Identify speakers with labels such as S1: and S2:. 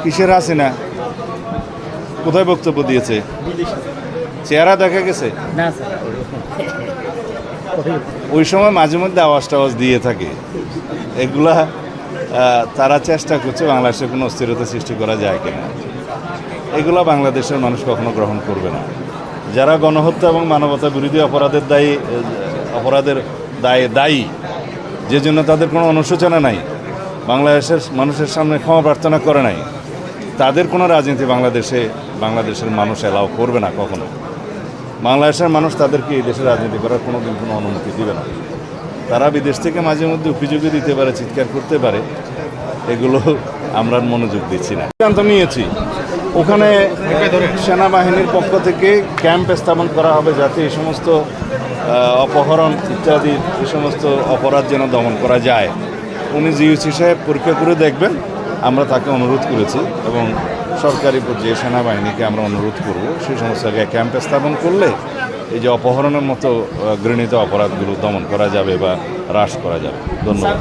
S1: কিসের হাসিনা কোথায় বক্তব্য দিয়েছে? চেহারা দেখা গেছে?
S2: না স্যার,
S1: ওই সময় মাঝে মধ্যে আওয়াজ টাওয়াজ দিয়ে থাকে। এগুলা তারা চেষ্টা করছে বাংলাদেশে কোনো অস্থিরতা সৃষ্টি করা যায় কিনা। এগুলা বাংলাদেশের মানুষ কখনো গ্রহণ করবে না। যারা গণহত্যা এবং মানবতা বিরোধী অপরাধের দায়ী, যে জন্য তাদের কোনো অনুশোচনা নাই, বাংলাদেশের মানুষের সামনে ক্ষমা প্রার্থনা করে নাই, তাদের কোনো রাজনীতি বাংলাদেশের মানুষ এলাও করবে না কখনো। বাংলাদেশের মানুষ তাদেরকে এই দেশে রাজনীতি করার কোনো দিন কোনো অনুমতি দিবে না। তারা বিদেশ থেকে মাঝে মধ্যে অভিযোগও দিতে পারে, চিৎকার করতে পারে, এগুলো আমরা মনোযোগ দিচ্ছি না। সিদ্ধান্ত নিয়েছি ওখানে সেনাবাহিনীর পক্ষ থেকে ক্যাম্প স্থাপন করা হবে, যাতে এই সমস্ত অপহরণ ইত্যাদি এই সমস্ত অপরাধ যেন দমন করা যায়। উনি জিওসি সাহেব পরীক্ষা করে দেখবেন, আমরা তাকে অনুরোধ করেছি এবং সরকারি পর্যায়ে সেনাবাহিনীকে আমরা অনুরোধ করব সেই সমস্ত জায়গায় ক্যাম্প স্থাপন করলে এই যে অপহরণের মতো ঘৃণিত অপরাধগুলো দমন করা যাবে বা হ্রাস করা যাবে। ধন্যবাদ।